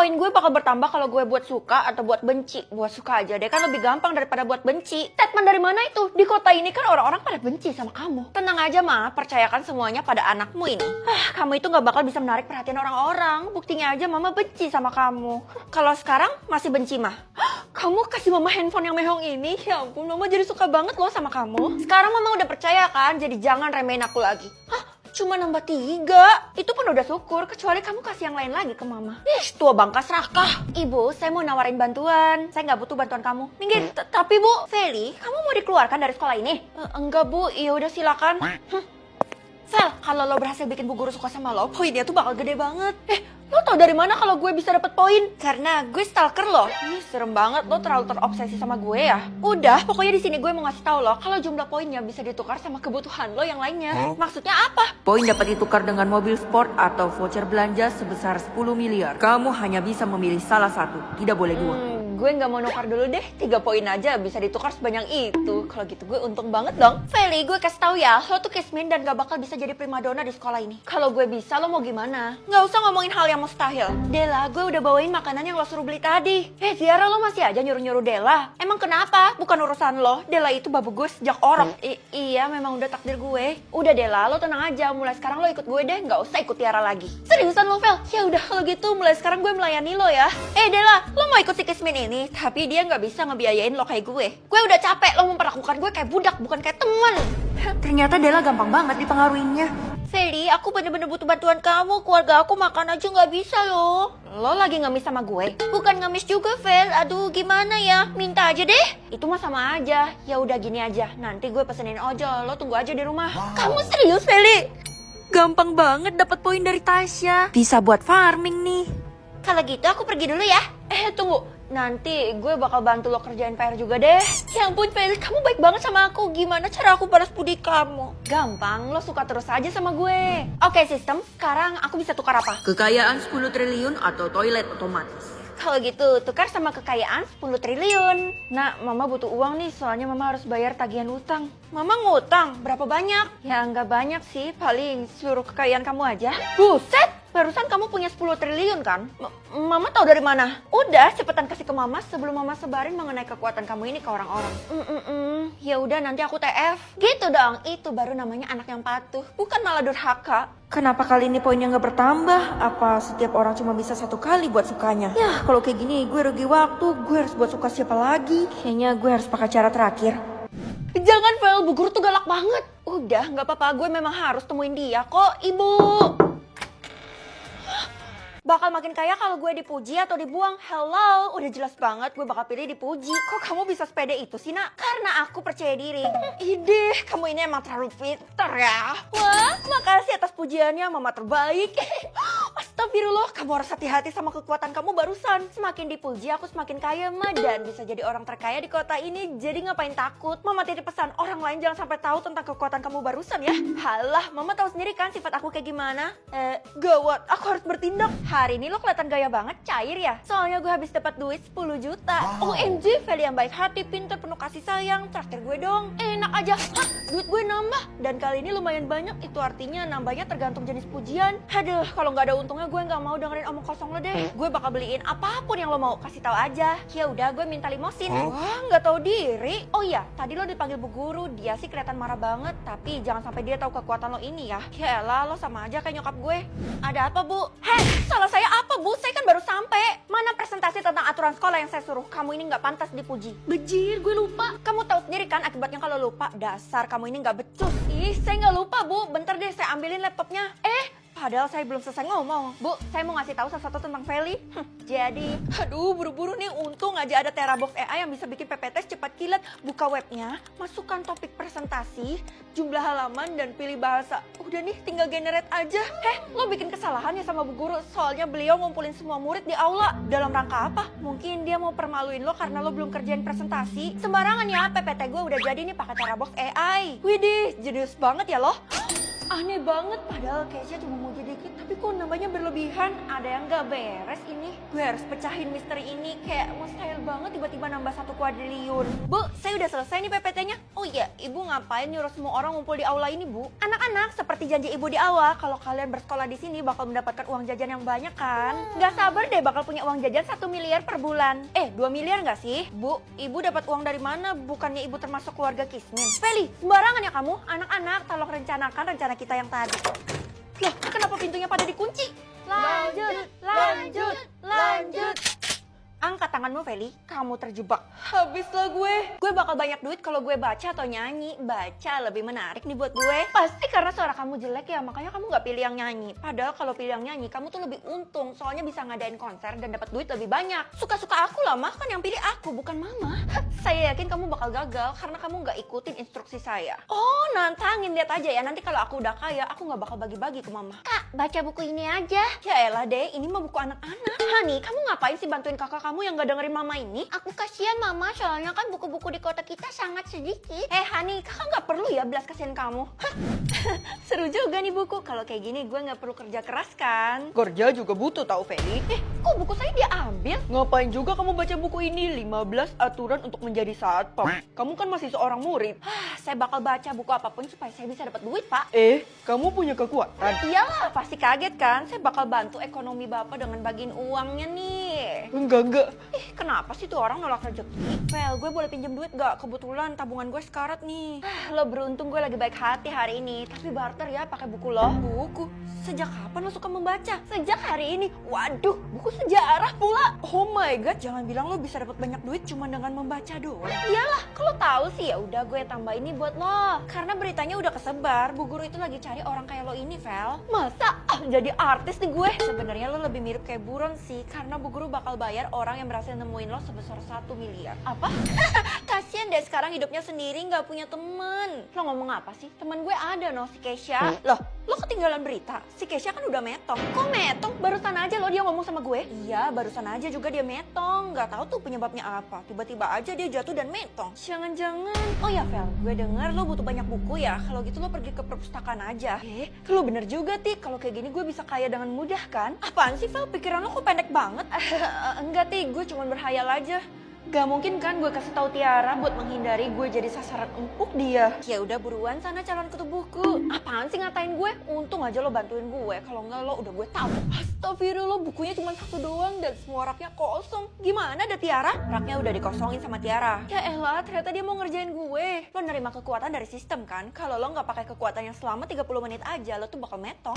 poin gue bakal bertambah kalau gue buat suka atau buat benci. Buat suka aja deh, kan lebih gampang daripada buat benci. Statement dari mana itu? Di kota ini kan orang-orang pada benci sama kamu. Tenang aja Ma, percayakan semuanya pada anakmu ini. Kamu itu gak bakal bisa menarik perhatian orang-orang. Buktinya aja Mama benci sama kamu. Kalau sekarang masih benci Mah. Kamu kasih Mama handphone yang mehong ini? Ya ampun, Mama jadi suka banget loh sama kamu. Sekarang Mama udah percaya kan, jadi jangan remehin aku lagi. Cuma nambah 3. Itu pun udah syukur, kecuali kamu kasih yang lain lagi ke Mama. Tua bangka serakah. Ibu, saya mau nawarin bantuan. Saya nggak butuh bantuan kamu. Minggir. Tapi Bu, Feli, kamu mau dikeluarkan dari sekolah ini? Enggak Bu, iya udah silakan. Fel, kalau lo berhasil bikin Bu Guru suka sama lo, poinnya tuh bakal gede banget. Lo tau dari mana kalau gue bisa dapet poin? Karena gue stalker lo. Serem banget lo terlalu terobsesi sama gue ya. Udah, pokoknya di sini gue mau ngasih tahu lo kalau jumlah poinnya bisa ditukar sama kebutuhan lo yang lainnya. Maksudnya apa? Poin dapat ditukar dengan mobil sport atau voucher belanja sebesar 10 miliar. Kamu hanya bisa memilih salah satu, tidak boleh dua. Gue nggak mau nukar dulu deh, 3 poin aja bisa ditukar sebanyak itu. Kalau gitu gue untung banget dong. Feli, gue kasih tahu ya, lo tuh kismin dan gak bakal bisa jadi primadona di sekolah ini. Kalau gue bisa, lo mau gimana? Nggak usah ngomongin hal yang mustahil. Dela, gue udah bawain makanan yang lo suruh beli tadi. Tiara, lo masih aja nyuruh-nyuruh Dela. Emang kenapa? Bukan urusan lo. Dela itu babu gue sejak orok. Iya, memang udah takdir gue. Udah Dela, lo tenang aja. Mulai sekarang lo ikut gue deh, nggak usah ikut Tiara lagi. Seriusan lo, Fel? Ya udah kalau gitu, mulai sekarang gue melayani lo ya. Dela, lo mau ikut si kismin ini? Tapi dia nggak bisa ngebiayain lo kayak gue. Gue udah capek lo memperlakukan gue kayak budak, bukan kayak teman. Ternyata Dela gampang banget dipengaruhinnya. Feli, aku bener-bener butuh bantuan kamu. Keluarga aku makan aja nggak bisa loh. Lo lagi ngemis sama gue? Bukan ngemis juga, Fel. Aduh, gimana ya? Minta aja deh. Itu mah sama aja. Ya udah gini aja. Nanti gue pesenin ojol. Lo tunggu aja di rumah. Kamu serius, Feli? Gampang banget dapat poin dari Tasya. Bisa buat farming nih. Kalau gitu aku pergi dulu ya. Tunggu. Nanti gue bakal bantu lo kerjain PR juga deh. Ya ampun Feli, kamu baik banget sama aku. Gimana cara aku balas budi kamu? Gampang, lo suka terus aja sama gue. Oke sistem, sekarang aku bisa tukar apa? Kekayaan 10 triliun atau toilet otomatis. Kalau gitu, tukar sama kekayaan 10 triliun. Nah, Mama butuh uang nih, soalnya Mama harus bayar tagihan utang. Mama ngutang, berapa banyak? Ya nggak banyak sih, paling seluruh kekayaan kamu aja. Buset! Barusan kamu punya 10 triliun kan? Mama tahu dari mana? Udah, cepetan kasih ke Mama sebelum Mama sebarin mengenai kekuatan kamu ini ke orang-orang. Ya udah nanti aku TF. Gitu dong, itu baru namanya anak yang patuh, bukan malah durhaka. Kenapa kali ini poinnya nggak bertambah? Apa setiap orang cuma bisa 1 kali buat sukanya? Ya, kalau kayak gini gue rugi waktu. Gue harus buat suka siapa lagi? Kayaknya gue harus pakai cara terakhir. Jangan, Fel, Bu Guru tuh galak banget. Udah, nggak apa-apa, gue memang harus temuin dia kok, Ibu. Bakal makin kaya kalau gue dipuji atau dibuang. Hello, udah jelas banget gue bakal pilih dipuji. Kok kamu bisa sepede itu sih, Nak? Karena aku percaya diri. Ideh, kamu ini emang terlalu pintar ya. Wah, makasih atas pujiannya, Mama terbaik. Astagfirullah, kamu harus hati-hati sama kekuatan kamu barusan. Semakin dipuji, aku semakin kaya, Ma. Dan bisa jadi orang terkaya di kota ini. Jadi ngapain takut? Mama titip pesan, orang lain jangan sampai tahu tentang kekuatan kamu barusan ya. Halah, Mama tahu sendiri kan sifat aku kayak gimana. Gawat, aku harus bertindak. Hari ini lo kelihatan gaya banget, cair ya? Soalnya gue habis dapat duit 10 juta. OMG, Feli yang baik hati, pintar, penuh kasih sayang. Traktir gue dong. Enak aja. Duit gue nambah. Dan kali ini lumayan banyak. Itu artinya nambahnya tergantung jenis pujian. Aduh, kalau nggak ada untungnya gue nggak mau dengerin omong kosong lo deh. Gue bakal beliin apapun yang lo mau. Kasih tahu aja. Ya udah, gue minta limosin. Wah, nggak tahu diri. Oh iya, tadi lo dipanggil Bu Guru. Dia sih kelihatan marah banget. Tapi jangan sampai dia tahu kekuatan lo ini ya. Yaelah, lo sama aja kayak nyokap gue. Ada apa, Bu? Salah saya apa, Bu? Saya kan baru sampai. Mana presentasi tentang aturan sekolah yang saya suruh? Kamu ini nggak pantas dipuji. Bejir, gue lupa. Kamu tahu sendiri kan akibatnya kalau lupa. Dasar kamu ini nggak becus. Ih, saya nggak lupa, Bu. Bentar deh, saya ambilin laptopnya. Padahal saya belum selesai ngomong. Bu, saya mau ngasih tahu sesuatu tentang Feli. Jadi, aduh buru-buru nih. Untung aja ada Terabox AI yang bisa bikin PPT cepat kilat. Buka webnya, masukkan topik presentasi, jumlah halaman, dan pilih bahasa. Udah nih, tinggal generate aja. Lo bikin kesalahan ya sama Bu Guru. Soalnya beliau ngumpulin semua murid di aula. Dalam rangka apa? Mungkin dia mau permaluin lo karena lo belum kerjain presentasi. Sembarangan ya, PPT gue udah jadi nih pakai Terabox AI. Widih, jenius banget ya lo. Aneh banget, padahal case-nya cuma mau dikit, tapi kok namanya berlebihan. Ada yang gak beres ini. Gue harus pecahin misteri ini, kayak mustahil banget tiba-tiba nambah 1 kuadriliun. Bu, saya udah selesai nih PPT-nya. Oh iya, ibu ngapain nyuruh semua orang ngumpul di aula ini, Bu? Anak-anak, seperti janji ibu di awal, kalau kalian bersekolah di sini bakal mendapatkan uang jajan yang banyak kan? Nggak sabar deh bakal punya uang jajan 1 miliar per bulan. 2 miliar nggak sih? Bu, ibu dapat uang dari mana? Bukannya ibu termasuk keluarga Kismin? Feli, sembarangan ya kamu? Anak-anak, tolong rencanakan rencana kita yang tadi. Loh, kenapa pintunya pada dikunci? Lanjut. Angkat tanganmu, Feli. Kamu terjebak. Habislah gue. Gue bakal banyak duit kalau gue baca atau nyanyi. Baca lebih menarik nih buat gue. Pasti karena suara kamu jelek ya, makanya kamu nggak pilih yang nyanyi. Padahal kalau pilih yang nyanyi, kamu tuh lebih untung. Soalnya bisa ngadain konser dan dapat duit lebih banyak. Suka-suka aku lah, mah. Kan yang pilih aku, bukan mama. Saya yakin kamu bakal gagal karena kamu nggak ikutin instruksi saya. Oh, nantangin. Lihat aja ya. Nanti kalau aku udah kaya, aku nggak bakal bagi-bagi ke mama. Kak, baca buku ini aja. Ya elah deh, ini mah buku anak-anak. Hani, kamu ngapain sih bantuin kakak kamu yang gak dengerin mama ini? Aku kasihan mama, soalnya kan buku-buku di kota kita sangat sedikit. Hani, kakak gak perlu ya belas kasihan kamu. Seru juga nih buku. Kalau kayak gini gue gak perlu kerja keras kan? Kerja juga butuh tahu Feli. Kok buku saya dia ambil? Ngapain juga kamu baca buku ini? 15 aturan untuk menjadi satpam. Kamu kan masih seorang murid. Saya bakal baca buku apapun supaya saya bisa dapat duit, Pak. Kamu punya kekuatan. Iyalah, pasti kaget kan? Saya bakal bantu ekonomi Bapak dengan bagiin uangnya nih. Enggak. Kenapa sih tuh orang nolak rezeki? Vel, gue boleh pinjam duit gak? Kebetulan tabungan gue sekarat nih. Lo beruntung gue lagi baik hati hari ini. Tapi barter ya pakai buku lo. Buku? Sejak kapan lo suka membaca? Sejak hari ini. Waduh, buku sejarah pula. Oh my god, jangan bilang lo bisa dapat banyak duit cuma dengan membaca doang. Iyalah, kalau tahu sih ya udah gue tambah ini buat lo. Karena beritanya udah kesebar, Bu Guru itu lagi cari orang kayak lo ini, Vel. Masa jadi artis nih gue? Sebenarnya lo lebih mirip kayak buron sih, karena Bu Guru bakal bayar orang yang berhasil nemuin lo sebesar 1 miliar. Apa? Kasian deh sekarang hidupnya sendiri nggak punya temen. Lo ngomong apa sih? Temen gue ada no, si Kesha. Loh, lo ketinggalan berita. Si Kesha kan udah metong. Kok metong? Barusan aja lo dia ngomong sama gue. Iya, barusan aja juga dia metong. Nggak tahu tuh penyebabnya apa. Tiba-tiba aja dia jatuh dan metong. Jangan-jangan. Oh ya, Vel, gue denger lo butuh banyak buku ya. Kalau gitu lo pergi ke perpustakaan aja. Lo bener juga, Ti. Kalau kayak gini gue bisa kaya dengan mudah kan? Apaan sih, Vel? Pikiran lo kok pendek banget? Enggak, Ti. Gue cuma berhayal aja. Gak mungkin kan gue kasih tahu Tiara buat menghindari gue jadi sasaran empuk dia. Ya udah buruan sana calon ketua buku. Apaan sih ngatain gue? Untung aja lo bantuin gue. Kalau enggak lo udah gue tahu. Astagfirullah, bukunya cuma 1 doang dan semua raknya kosong. Gimana ada Tiara? Raknya udah dikosongin sama Tiara. Ya elah, ternyata dia mau ngerjain gue. Lo nerima kekuatan dari sistem kan? Kalau lo nggak pakai kekuatan yang selama 30 menit aja, lo tuh bakal metong.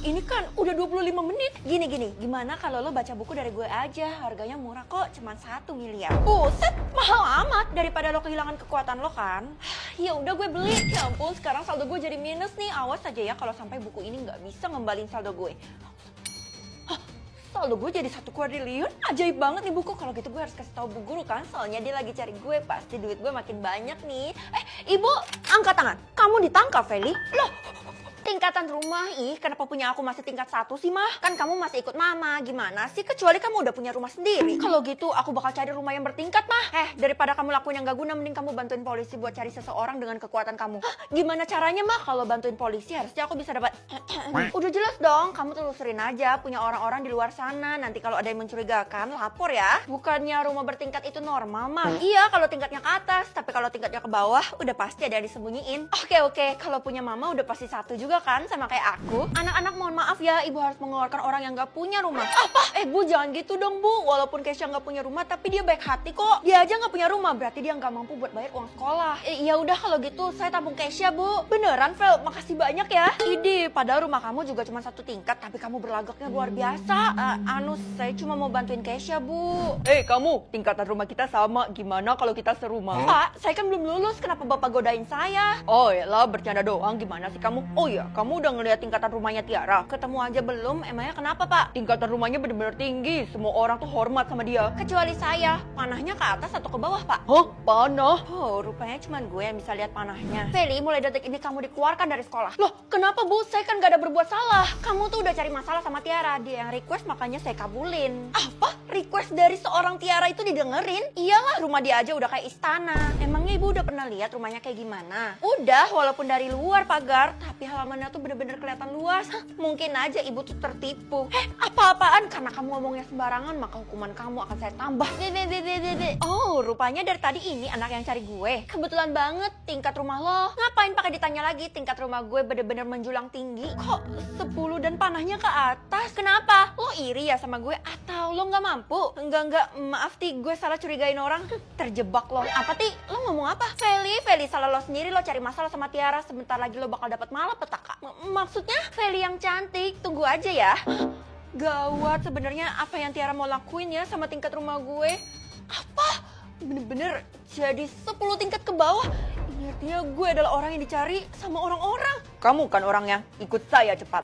Ini kan udah 25 menit. Gini, gimana kalau lo baca buku dari gue aja? Harganya murah kok, cuma 1 miliar. Buset, mahal amat daripada lo kehilangan kekuatan lo kan. Ya udah gue beli. Ya ampun, sekarang saldo gue jadi minus nih. Awas aja ya kalau sampai buku ini nggak bisa ngembalin saldo gue. Saldo gue jadi 1 kuadriliun. Ajaib banget nih buku. Kalau gitu gue harus kasih tahu Bu Guru kan. Soalnya dia lagi cari gue. Pasti duit gue makin banyak nih. Ibu, angkat tangan. Kamu ditangkap, Feli. Loh, tingkatan rumah, kenapa punya aku masih tingkat 1 sih, Mah? Kan kamu masih ikut mama, gimana sih? Kecuali kamu udah punya rumah sendiri. Kalau gitu, aku bakal cari rumah yang bertingkat, Mah. Daripada kamu lakuin yang gak guna, mending kamu bantuin polisi buat cari seseorang dengan kekuatan kamu. Gimana caranya, Mah? Kalau bantuin polisi, harusnya aku bisa dapat... Udah jelas dong, kamu telusurin aja, punya orang-orang di luar sana. Nanti kalau ada yang mencurigakan, lapor ya. Bukannya rumah bertingkat itu normal, Mah? Iya, kalau tingkatnya ke atas. Tapi kalau tingkatnya ke bawah, udah pasti ada yang disembunyiin. Oke. Kalau punya mama, udah pasti 1 juga kan sama kayak aku. Anak-anak mohon maaf ya, ibu harus mengeluarkan orang yang gak punya rumah. Apa? Bu jangan gitu dong Bu. Walaupun Kesha gak punya rumah tapi dia baik hati kok. Dia aja gak punya rumah berarti dia gak mampu buat bayar uang sekolah. Ya udah kalau gitu saya tabung Kesha Bu. Beneran Vel, makasih banyak ya. Padahal rumah kamu juga cuma 1 tingkat tapi kamu berlagaknya luar biasa. Saya cuma mau bantuin Kesha Bu. Kamu, tingkatan rumah kita sama. Gimana kalau kita serumah? Pak, saya kan belum lulus. Kenapa Bapak godain saya? Oh ya lah, bercanda doang. Gimana sih kamu? Oh ya, kamu udah ngeliat tingkatan rumahnya Tiara? Ketemu aja belum, emangnya kenapa Pak? Tingkatan rumahnya bener-bener tinggi. Semua orang tuh hormat sama dia. Kecuali saya, panahnya ke atas atau ke bawah Pak? Panah? Oh, rupanya cuma gue yang bisa lihat panahnya. Feli, mulai detik ini kamu dikeluarkan dari sekolah. Loh, kenapa Bu? Saya kan gak ada berbuat salah. Kamu tuh udah cari masalah sama Tiara. Dia yang request makanya saya kabulin. Apa? Request dari seorang Tiara itu didengerin? Iyalah, rumah dia aja udah kayak istana. Emangnya Ibu udah pernah lihat rumahnya kayak gimana? Udah, walaupun dari luar pagar, tapi halaman jalannya tuh bener-bener kelihatan luas. Mungkin aja ibu tuh tertipu. Apa-apaan? Karena kamu ngomongnya sembarangan, maka hukuman kamu akan saya tambah. Oh, rupanya dari tadi ini anak yang cari gue. Kebetulan banget tingkat rumah lo. Ngapain pakai ditanya lagi? Tingkat rumah gue bener-bener menjulang tinggi. Kok 10 dan panahnya ke atas? Kenapa? Lo iri ya sama gue? Atau lo nggak mampu? Enggak, maaf Ti, gue salah curigain orang. Terjebak lo. Apa Ti? Lo ngomong apa? Feli, salah lo sendiri. Lo cari masalah sama Tiara. Sebentar lagi lo bakal dapat malapetaka. Maksudnya Feli yang cantik. Tunggu aja ya. Gawat, sebenarnya apa yang Tiara mau lakuin ya sama tingkat rumah gue? Apa? Bener-bener jadi 10 tingkat ke bawah. Ini artinya gue adalah orang yang dicari sama orang-orang. Kamu kan orangnya, ikut saya cepat.